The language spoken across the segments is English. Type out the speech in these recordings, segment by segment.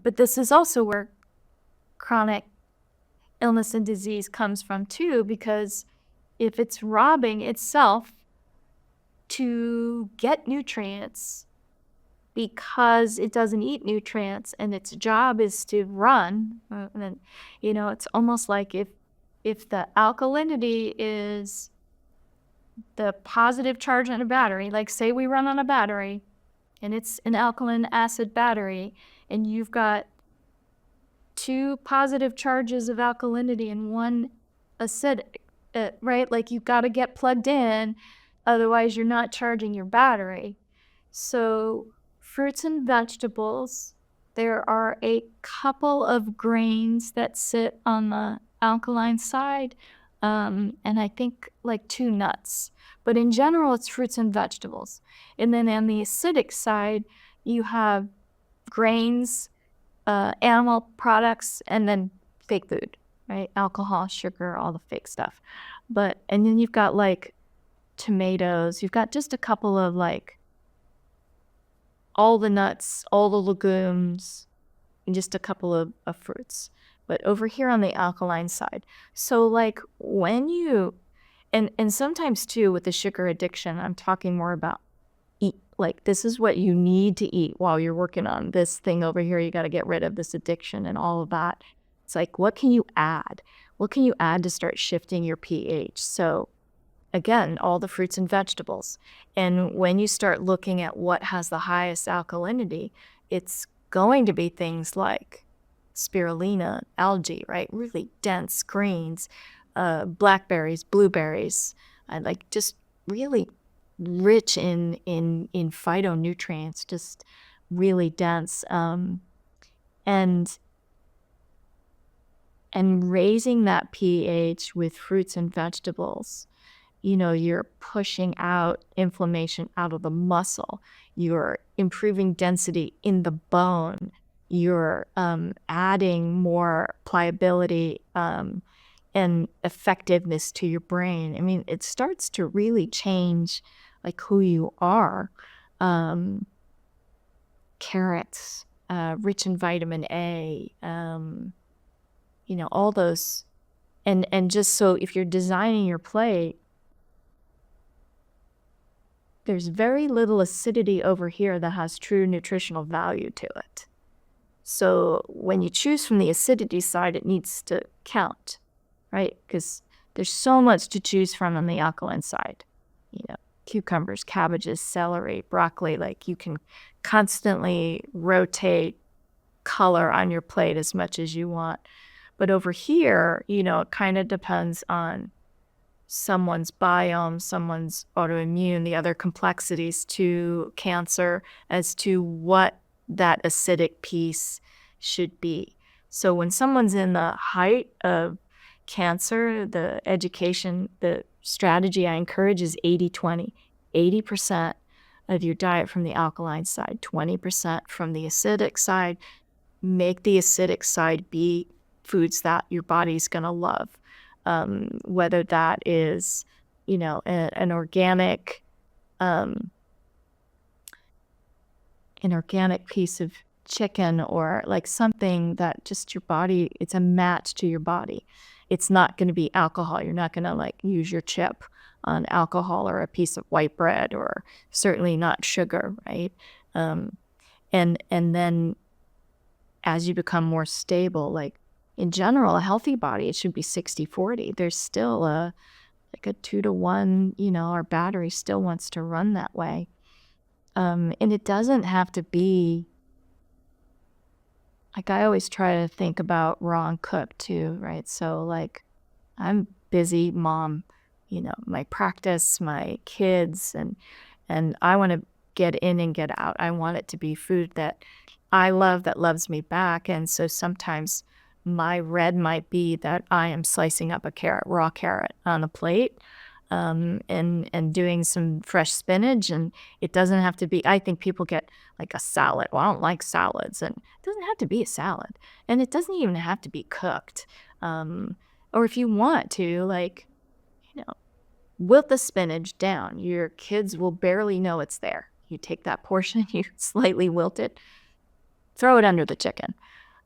But this is also where chronic illness and disease comes from too, because if it's robbing itself to get nutrients because it doesn't eat nutrients and its job is to run, then, it's almost like if the alkalinity is the positive charge on a battery, like say we run on a battery and it's an alkaline acid battery and you've got 2 positive charges of alkalinity and 1 acidic, right? Like you've got to get plugged in, otherwise you're not charging your battery. So fruits and vegetables, there are a couple of grains that sit on the alkaline side, and I think like 2 nuts. But in general, it's fruits and vegetables. And then on the acidic side, you have grains, animal products, and then fake food, right? Alcohol, sugar, all the fake stuff. And then you've got like tomatoes. You've got just a couple of like all the nuts, all the legumes, and just a couple of fruits. But over here on the alkaline side. So like when you, and sometimes too with the sugar addiction, I'm talking more about eat, like this is what you need to eat while you're working on this thing over here. You got to get rid of this addiction and all of that. It's like, what can you add? What can you add to start shifting your pH? So again, all the fruits and vegetables. And when you start looking at what has the highest alkalinity, it's going to be things like spirulina, algae, right? Really dense greens, blackberries, blueberries, like just really rich in phytonutrients, just really dense. And raising that pH with fruits and vegetables, you're pushing out inflammation out of the muscle. You're improving density in the bone. You're adding more pliability and effectiveness to your brain. I mean, it starts to really change like who you are. Carrots, rich in vitamin A, all those. And just so if you're designing your plate, there's very little acidity over here that has true nutritional value to it. So when you choose from the acidity side, it needs to count, right? Because there's so much to choose from on the alkaline side. Cucumbers, cabbages, celery, broccoli, like you can constantly rotate color on your plate as much as you want. But over here, it kind of depends on someone's biome, someone's autoimmune, the other complexities to cancer as to what that acidic piece should be. So when someone's in the height of cancer, the education, the strategy I encourage is 80-20. 80% of your diet from the alkaline side, 20% from the acidic side. Make the acidic side be foods that your body's going to love. Whether that is, an organic piece of chicken or like something that just your body, it's a match to your body. It's not going to be alcohol. You're not going to like use your chip on alcohol or a piece of white bread, or certainly not sugar, right? And then as you become more stable, like in general, a healthy body, it should be 60-40. There's still a 2-to-1, our battery still wants to run that way. And it doesn't have to be, like I always try to think about raw and cooked too, right? So like I'm busy mom, my practice, my kids, and I want to get in and get out. I want it to be food that I love, that loves me back. And so sometimes my red might be that I am slicing up a carrot, raw carrot on a plate, and doing some fresh spinach. And it doesn't have to be, I think people get like a salad. Well, I don't like salads, and it doesn't have to be a salad. And it doesn't even have to be cooked. Or if you want to, like, wilt the spinach down. Your kids will barely know it's there. You take that portion, you slightly wilt it, throw it under the chicken,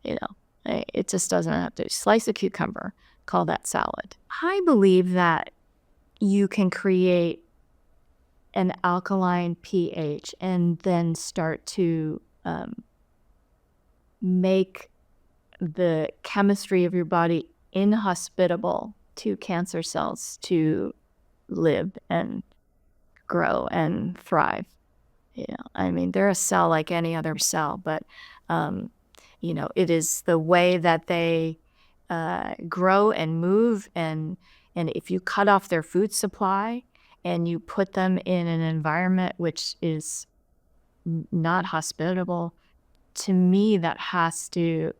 you know. It just doesn't have to. Slice a cucumber, call that salad. I believe that you can create an alkaline pH and then start to make the chemistry of your body inhospitable to cancer cells to live and grow and thrive. You know, I mean, they're a cell like any other cell, but you know, it is the way that they grow and move, and if you cut off their food supply and you put them in an environment which is not hospitable, to me, that has to,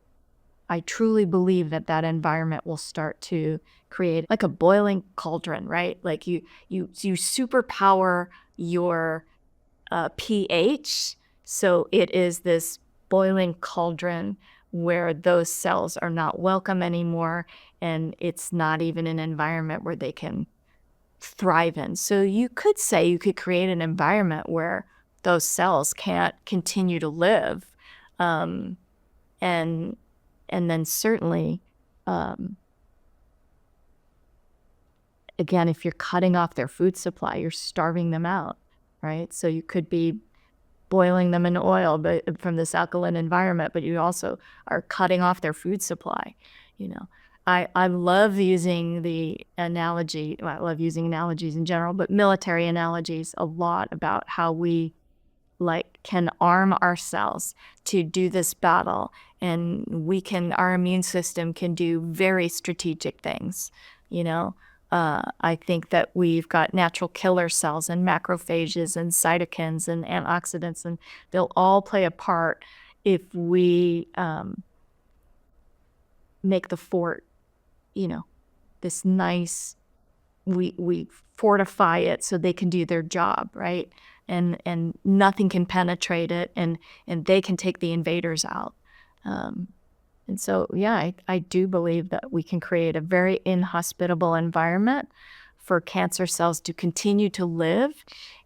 I truly believe that that environment will start to create like a boiling cauldron, right? Like you superpower your pH, so it is this boiling cauldron where those cells are not welcome anymore, and it's not even an environment where they can thrive in. So you could say you could create an environment where those cells can't continue to live, and then certainly, again, if you're cutting off their food supply, you're starving them out, right? So you could be boiling them in oil, but from this alkaline environment, but you also are cutting off their food supply. You know, I love using the analogy. Well, I love using analogies in general, but military analogies a lot about how we can arm ourselves to do this battle, and our immune system can do very strategic things, you know. I think that we've got natural killer cells and macrophages and cytokines and antioxidants, and they'll all play a part if we make the fort, you know, this nice, we fortify it so they can do their job, right? And nothing can penetrate it, and they can take the invaders out. And so, yeah, I do believe that we can create a very inhospitable environment for cancer cells to continue to live,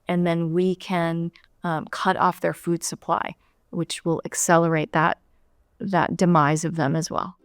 and then we can cut off their food supply, which will accelerate that demise of them as well.